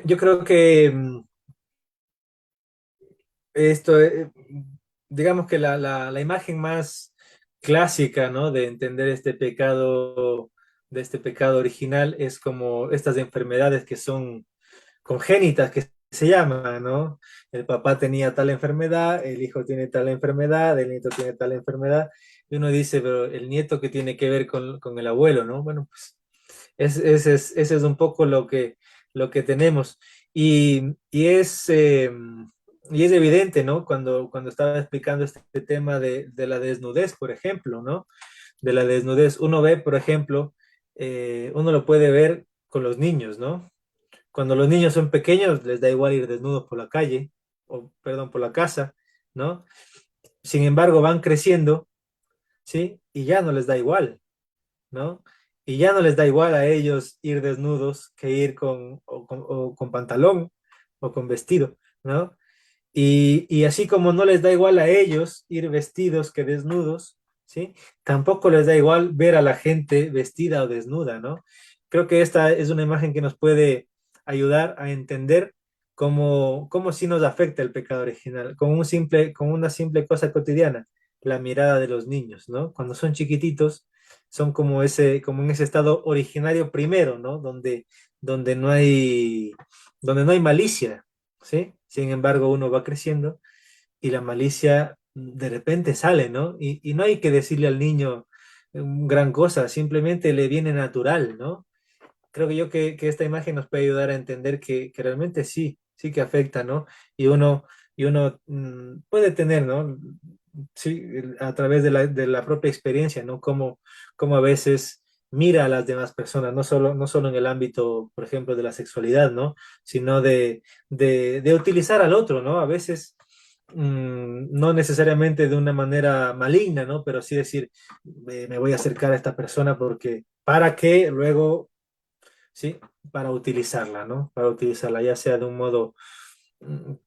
Yo creo que esto, digamos que la imagen más clásica, ¿no? De entender este pecado de este pecado original es como estas enfermedades que son congénitas, que se llama, ¿no? El papá tenía tal enfermedad, el hijo tiene tal enfermedad, el nieto tiene tal enfermedad, y uno dice, pero el nieto qué tiene que ver con el abuelo, ¿no? Bueno, pues ese es un poco lo que tenemos. Y es evidente, ¿no? Cuando estaba explicando este tema de la desnudez, por ejemplo, ¿no? De la desnudez, uno ve, por ejemplo, uno lo puede ver con los niños, ¿no? Cuando los niños son pequeños, les da igual ir desnudos por la calle, o perdón, por la casa, ¿no? Sin embargo, van creciendo, ¿sí? Y ya no les da igual, ¿no? Y ya no les da igual a ellos ir desnudos que ir con pantalón o con vestido, ¿no? Y así como no les da igual a ellos ir vestidos que desnudos, ¿sí? Tampoco les da igual ver a la gente vestida o desnuda, ¿no? Creo que esta es una imagen que nos puede ayudar a entender cómo sí nos afecta el pecado original, con una simple cosa cotidiana, la mirada de los niños, ¿no? Cuando son chiquititos, son como en ese estado originario primero, ¿no? Donde no hay, donde no hay malicia, ¿sí? Sin embargo, uno va creciendo y la malicia de repente sale, ¿no? Y no hay que decirle al niño gran cosa, simplemente le viene natural, ¿no? Creo que esta imagen nos puede ayudar a entender que realmente sí que afecta, ¿no? Y uno puede tener, ¿no? Sí, a través de la propia experiencia, ¿no? Como a veces mira a las demás personas, no solo en el ámbito, por ejemplo, de la sexualidad, ¿no? Sino de utilizar al otro, ¿no? A veces no necesariamente de una manera maligna, ¿no? Pero sí decir, me voy a acercar a esta persona porque, para que luego, ¿sí? Para utilizarla, ¿no? Para utilizarla, ya sea de un modo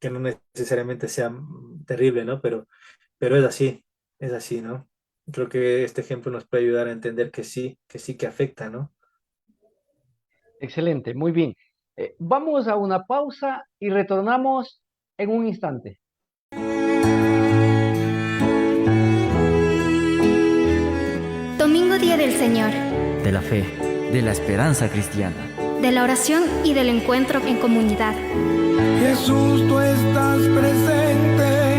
que no necesariamente sea terrible, ¿no? Pero es así, ¿no? Creo que este ejemplo nos puede ayudar a entender que afecta, ¿no?
Excelente, muy bien. Vamos a una pausa y retornamos en un instante.
Domingo Día del Señor,
De la fe, de la esperanza cristiana.
de la oración y del encuentro en comunidad.
Jesús, tú estás presente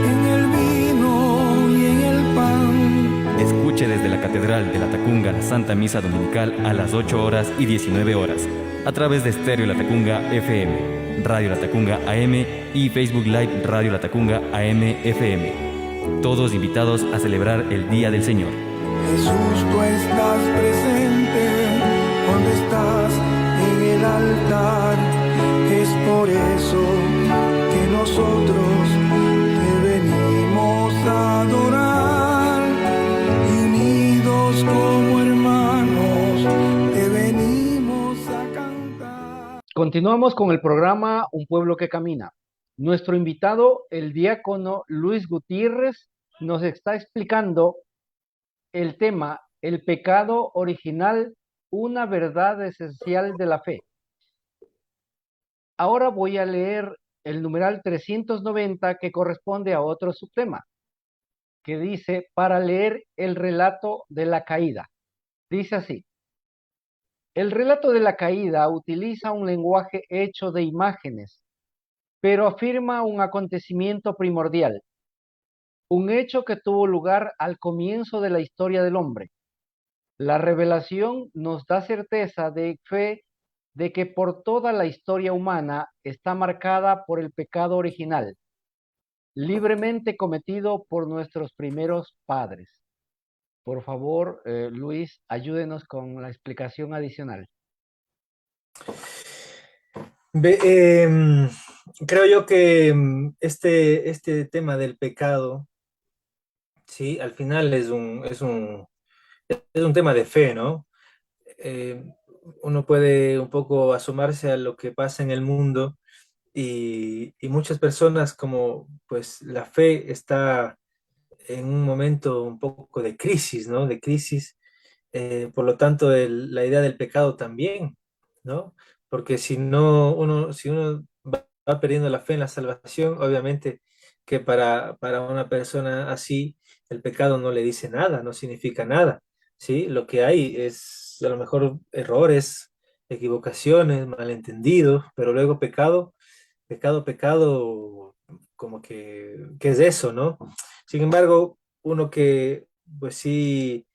en el vino y en el pan.
Escuche desde la Catedral de la Tacunga la Santa Misa Dominical a las 8 horas y 19 horas, a través de Estéreo La Tacunga FM, Radio La Tacunga AM y Facebook Live Radio La Tacunga AM FM. Todos invitados a celebrar el Día del Señor.
Jesús, tú estás presente cuando estás en el altar. Es por eso que nosotros te venimos a adorar. Y unidos como hermanos te venimos a cantar.
Continuamos con el programa Un Pueblo que Camina. Nuestro invitado, el diácono Luis Gutiérrez, nos está explicando el tema, el pecado original, una verdad esencial de la fe. Ahora voy a leer el numeral 390 que corresponde a otro subtema, que dice, para leer el relato de la caída. Dice así: el relato de la caída utiliza un lenguaje hecho de imágenes, pero afirma un acontecimiento primordial, un hecho que tuvo lugar al comienzo de la historia del hombre. La revelación nos da certeza de fe de que por toda la historia humana está marcada por el pecado original, libremente cometido por nuestros primeros padres. Por favor, Luis, ayúdenos con la explicación adicional.
Creo yo que este tema del pecado, sí, al final es un tema de fe, ¿no? Eh, Uno puede un poco asomarse a lo que pasa en el mundo y muchas personas, como pues la fe está en un momento un poco de crisis, ¿no? De crisis, por lo tanto la idea del pecado también, ¿no? Porque si uno va perdiendo la fe en la salvación, obviamente que para una persona así el pecado no le dice nada, no significa nada, ¿sí? Lo que hay a lo mejor errores, equivocaciones, malentendidos, pero luego pecado, como que, ¿qué es eso, no? Sin embargo, uno que, pues sí,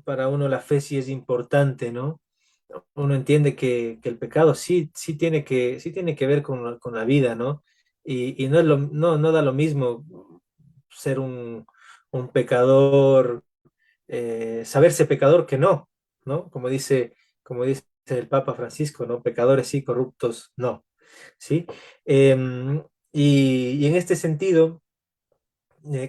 para uno la fe sí es importante, ¿no? Uno entiende que el pecado sí tiene que ver con la vida, ¿no? Y no, no da lo mismo ser un pecador, saberse pecador que no, ¿no? Como dice el Papa Francisco, ¿no? Pecadores sí, corruptos no, ¿sí? Y en este sentido,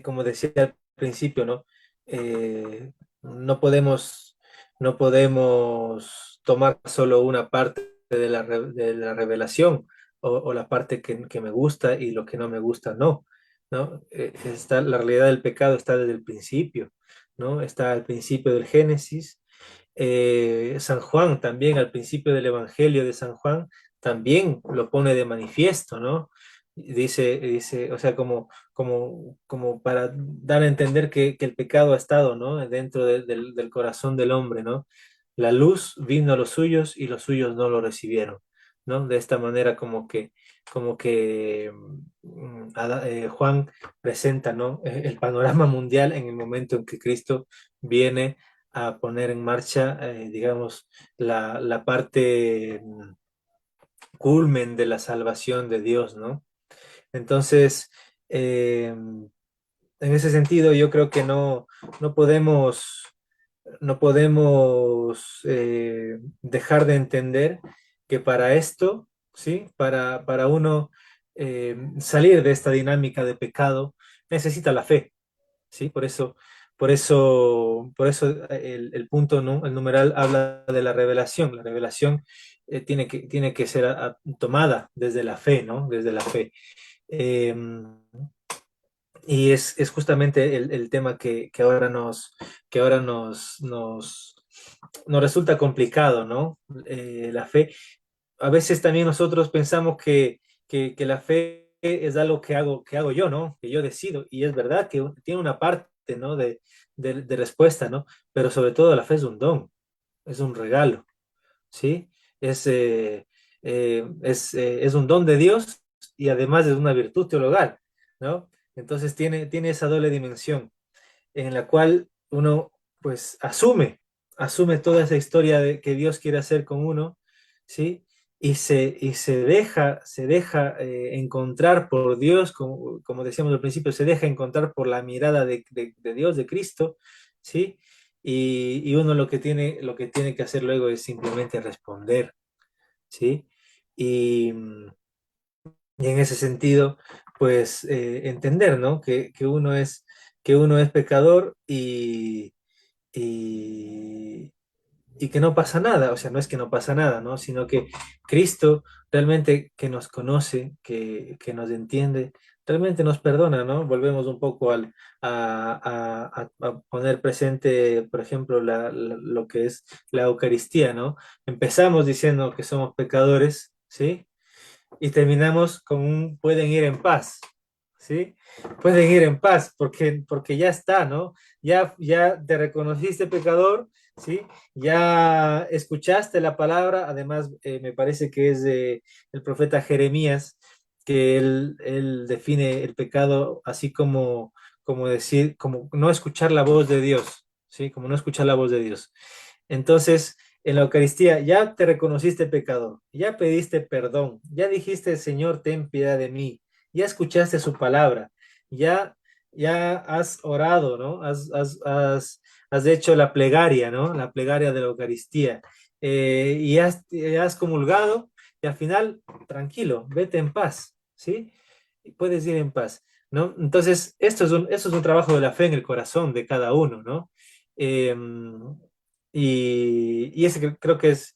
como decía al principio, ¿no? Eh, no podemos, no podemos tomar solo una parte de la revelación o la parte que me gusta y lo que no me gusta, no, ¿no? La realidad del pecado está desde el principio, ¿no? Está al principio del Génesis. San Juan también, al principio del Evangelio de San Juan, también lo pone de manifiesto, ¿no? Dice, o sea, como para dar a entender que el pecado ha estado, ¿no? Dentro del corazón del hombre, ¿no? La luz vino a los suyos y los suyos no lo recibieron, ¿no? De esta manera como que Juan presenta, ¿no? El panorama mundial en el momento en que Cristo viene a poner en marcha, digamos, la parte culmen de la salvación de Dios, ¿no? Entonces, en ese sentido, yo creo que no podemos, no podemos dejar de entender que para esto, ¿sí? Para uno salir de esta dinámica de pecado, necesita la fe, ¿sí? Por eso el punto, ¿no? El numeral habla de la revelación. La revelación tiene que ser tomada desde la fe, ¿no? Desde la fe. Eh, y es justamente el tema que ahora nos resulta complicado, ¿no? La fe. A veces también nosotros pensamos que la fe es algo que hago yo, ¿no? Que yo decido. Y es verdad que tiene una parte, ¿no? De respuesta, ¿no? Pero sobre todo la fe es un don, es un regalo, ¿sí? Es un don de Dios y además es una virtud teologal, ¿no? Entonces tiene esa doble dimensión en la cual uno pues asume toda esa historia que Dios quiere hacer con uno, ¿sí? Y se deja encontrar por Dios, como decíamos al principio, se deja encontrar por la mirada de Dios, de Cristo, ¿sí? Y uno lo que tiene que hacer luego es simplemente responder, ¿sí? Y, y en ese sentido, pues entender, ¿no? Que uno es pecador y, y que no pasa nada, o sea, no es que no pasa nada, ¿no? Sino que Cristo realmente que nos conoce, que nos entiende, realmente nos perdona, ¿no? Volvemos un poco a poner presente, por ejemplo, lo que es la Eucaristía, ¿no? Empezamos diciendo que somos pecadores, ¿sí? Y terminamos con pueden ir en paz, ¿sí? Pueden ir en paz porque ya está, ¿no? Ya te reconociste pecador, ¿sí? Ya escuchaste la palabra, además me parece que es el profeta Jeremías, que él define el pecado así como decir, como no escuchar la voz de Dios, ¿sí? Como no escuchar la voz de Dios. Entonces, en la Eucaristía ya te reconociste pecador, ya pediste perdón, ya dijiste, Señor, ten piedad de mí, ya escuchaste su palabra, ya has orado, ¿no? Has hecho la plegaria, ¿no? La plegaria de la Eucaristía. Y has comulgado y al final, tranquilo, vete en paz, ¿sí? Y puedes ir en paz, ¿no? Entonces, esto es un trabajo de la fe en el corazón de cada uno, ¿no? Y ese creo que es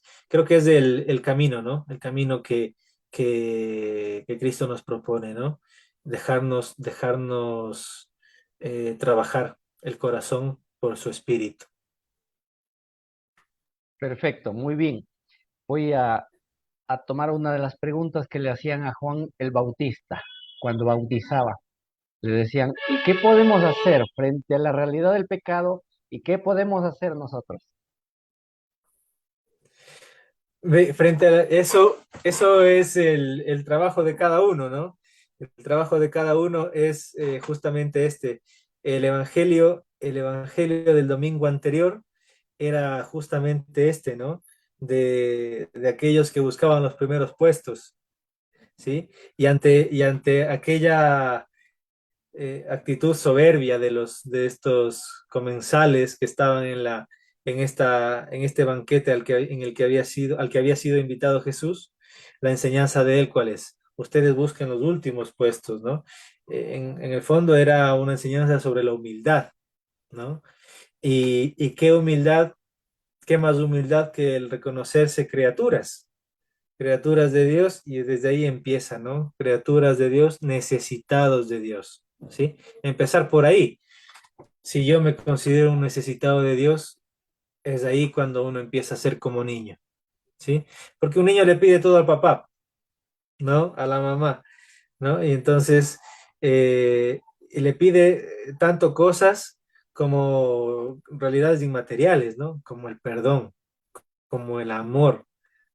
el camino, ¿no? El camino que Cristo nos propone, ¿no? Dejarnos trabajar el corazón por su espíritu.
Perfecto, muy bien. Voy a tomar una de las preguntas que le hacían a Juan el Bautista cuando bautizaba. Le decían, ¿y qué podemos hacer frente a la realidad del pecado? ¿Y qué podemos hacer nosotros?
Frente a eso es el trabajo de cada uno, ¿no? El trabajo de cada uno es justamente este. El evangelio del domingo anterior era justamente este, ¿no? De aquellos que buscaban los primeros puestos, ¿sí? Y ante aquella actitud soberbia de estos comensales que estaban en este banquete al que había sido invitado Jesús, la enseñanza de él, ¿cuál es? Ustedes busquen los últimos puestos, ¿no? En el fondo era una enseñanza sobre la humildad, ¿no? Y qué humildad, qué más humildad que el reconocerse criaturas de Dios, y desde ahí empieza, ¿no? Criaturas de Dios, necesitados de Dios, ¿sí? Empezar por ahí. Si yo me considero un necesitado de Dios, es ahí cuando uno empieza a ser como niño, ¿sí? Porque un niño le pide todo al papá, ¿no? A la mamá, ¿no? Y entonces y le pide tanto cosas como realidades inmateriales, ¿no? Como el perdón, como el amor,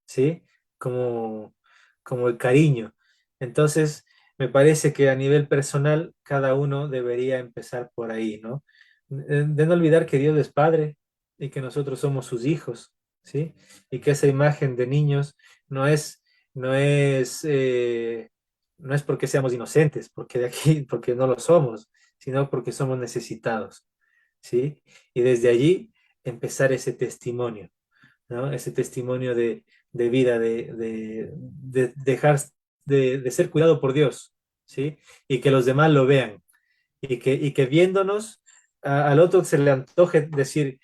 ¿sí? Como, como el cariño. Entonces, me parece que a nivel personal, cada uno debería empezar por ahí, ¿no? De no olvidar que Dios es Padre y que nosotros somos sus hijos, ¿sí? Y que esa imagen de niños no es, no es, no es porque seamos inocentes, porque de aquí, porque no lo somos, sino porque somos necesitados, ¿sí? Y desde allí empezar ese testimonio, ¿no? Ese testimonio de vida, de dejar de ser cuidado por Dios, ¿sí? Y que los demás lo vean, y que viéndonos al otro se le antoje decir,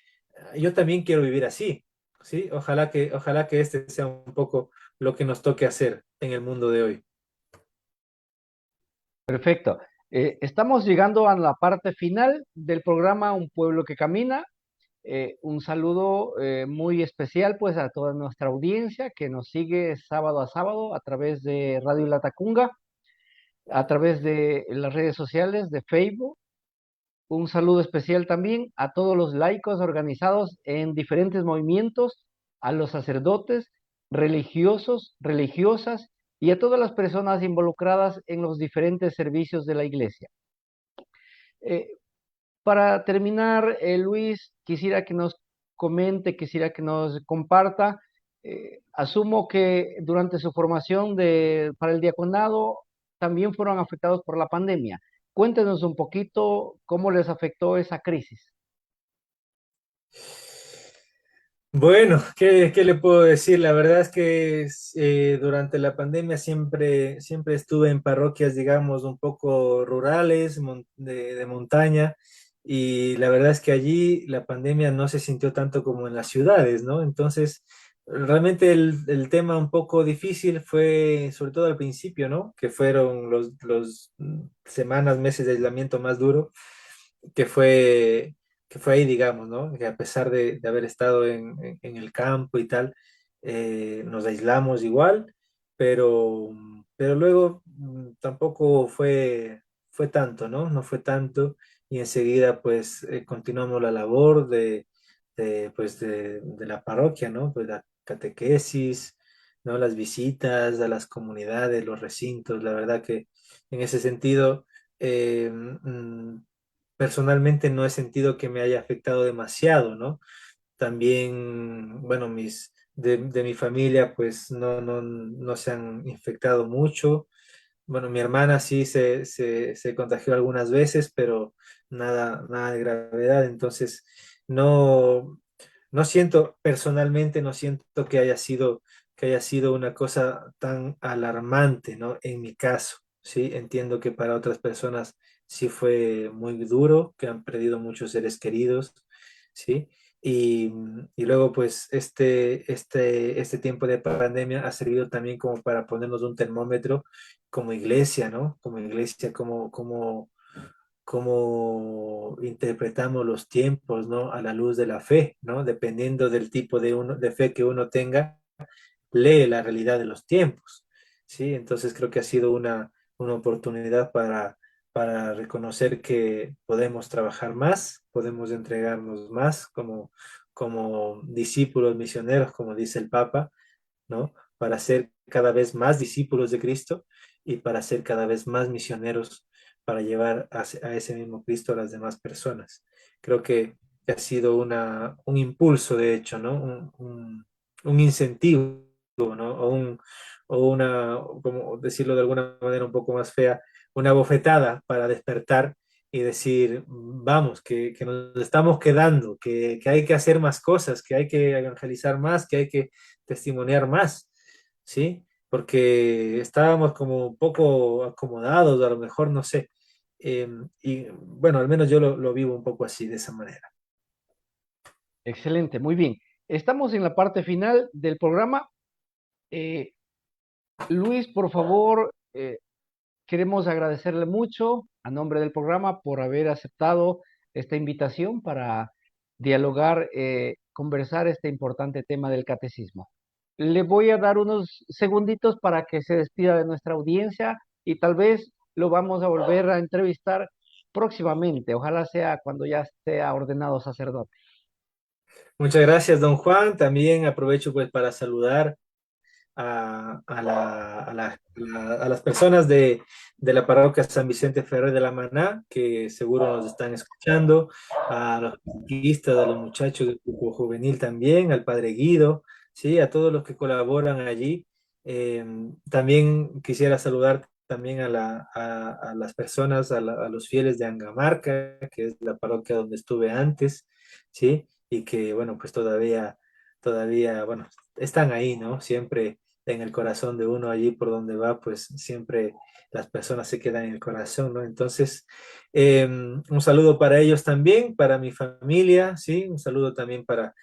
yo también quiero vivir así, ¿sí? Ojalá que este sea un poco lo que nos toque hacer en el mundo de hoy.
Perfecto. Estamos llegando a la parte final del programa Un Pueblo que Camina. Un saludo muy especial pues a toda nuestra audiencia que nos sigue sábado a sábado a través de Radio Latacunga, a través de las redes sociales de Facebook. Un saludo especial también a todos los laicos organizados en diferentes movimientos, a los sacerdotes, religiosos, religiosas y a todas las personas involucradas en los diferentes servicios de la iglesia. Eh, para terminar, Luis, quisiera que nos comente, quisiera que nos comparta. Asumo que durante su formación para el diaconado también fueron afectados por la pandemia. Cuéntenos un poquito cómo les afectó esa crisis.
Bueno, ¿qué le puedo decir? La verdad es que durante la pandemia siempre estuve en parroquias, digamos, un poco rurales, de montaña, y la verdad es que allí la pandemia no se sintió tanto como en las ciudades, ¿no? Entonces, realmente el tema un poco difícil fue, sobre todo al principio, ¿no? Que fueron los semanas, meses de aislamiento más duro, que fue que fue ahí, digamos, ¿no? Que a pesar de haber estado en el campo y tal, nos aislamos igual, pero luego tampoco fue tanto, ¿no? No fue tanto, y enseguida pues continuamos la labor pues, de la parroquia, ¿no? Pues la catequesis, ¿no? Las visitas a las comunidades, los recintos, la verdad que en ese sentido... personalmente no he sentido que me haya afectado demasiado, ¿no? También, bueno, de mi familia, pues no se han infectado mucho. Bueno, mi hermana sí se contagió algunas veces, pero nada de gravedad. Entonces, no, no siento, personalmente, no siento que haya sido una cosa tan alarmante, ¿no? En mi caso, ¿sí? Entiendo que para otras personas sí fue muy duro, que han perdido muchos seres queridos, ¿sí? Y luego, pues, este tiempo de pandemia ha servido también como para ponernos un termómetro como iglesia, ¿no? Como iglesia, cómo interpretamos los tiempos, ¿no? A la luz de la fe, ¿no? Dependiendo del tipo de fe que uno tenga, lee la realidad de los tiempos, ¿sí? Entonces creo que ha sido una oportunidad para reconocer que podemos trabajar más, podemos entregarnos más como discípulos misioneros, como dice el Papa, ¿no? Para ser cada vez más discípulos de Cristo y para ser cada vez más misioneros para llevar a ese mismo Cristo a las demás personas. Creo que ha sido un impulso, de hecho, ¿no? Un incentivo, ¿no? O una, como decirlo de alguna manera un poco más fea, una bofetada para despertar y decir, vamos, que nos estamos quedando, que hay que hacer más cosas, que hay que evangelizar más, que hay que testimoniar más, ¿sí? Porque estábamos como un poco acomodados, a lo mejor, no sé. Y bueno, al menos yo lo vivo un poco así, de esa manera.
Excelente, muy bien. Estamos en la parte final del programa. Luis, por favor, queremos agradecerle mucho a nombre del programa por haber aceptado esta invitación para dialogar, conversar este importante tema del catecismo. Le voy a dar unos segunditos para que se despida de nuestra audiencia y tal vez lo vamos a volver a entrevistar próximamente. Ojalá sea cuando ya sea ordenado sacerdote.
Muchas gracias, don Juan. También aprovecho pues para saludar a las personas de la parroquia San Vicente Ferrer de la Maná, que seguro nos están escuchando, a los catequistas, a los muchachos del grupo juvenil también, al padre Guido, ¿sí? A todos los que colaboran allí. También quisiera saludar también a las personas, a los fieles de Angamarca, que es la parroquia donde estuve antes, ¿sí? Y que, bueno, pues todavía, bueno, están ahí, ¿no? Siempre en el corazón de uno, allí por donde va, pues siempre las personas se quedan en el corazón, ¿no? Entonces, un saludo para ellos también, para mi familia, ¿sí? Un saludo también para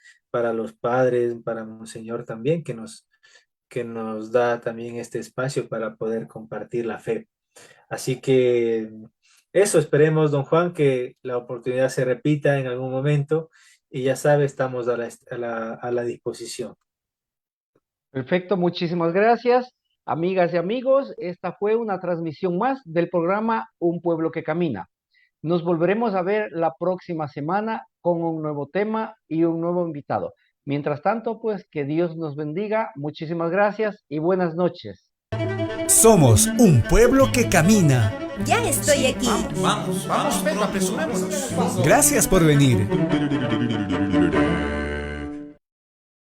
los padres, para Monseñor también, que nos da también este espacio para poder compartir la fe. Así que eso, esperemos, don Juan, que la oportunidad se repita en algún momento y ya sabe, estamos a la disposición.
Perfecto, muchísimas gracias. Amigas y amigos, esta fue una transmisión más del programa Un Pueblo que Camina. Nos volveremos a ver la próxima semana con un nuevo tema y un nuevo invitado. Mientras tanto, pues que Dios nos bendiga. Muchísimas gracias y buenas noches.
Somos un pueblo que camina.
Ya estoy aquí.
Vamos, Pedro, apresurémonos.
Gracias por venir.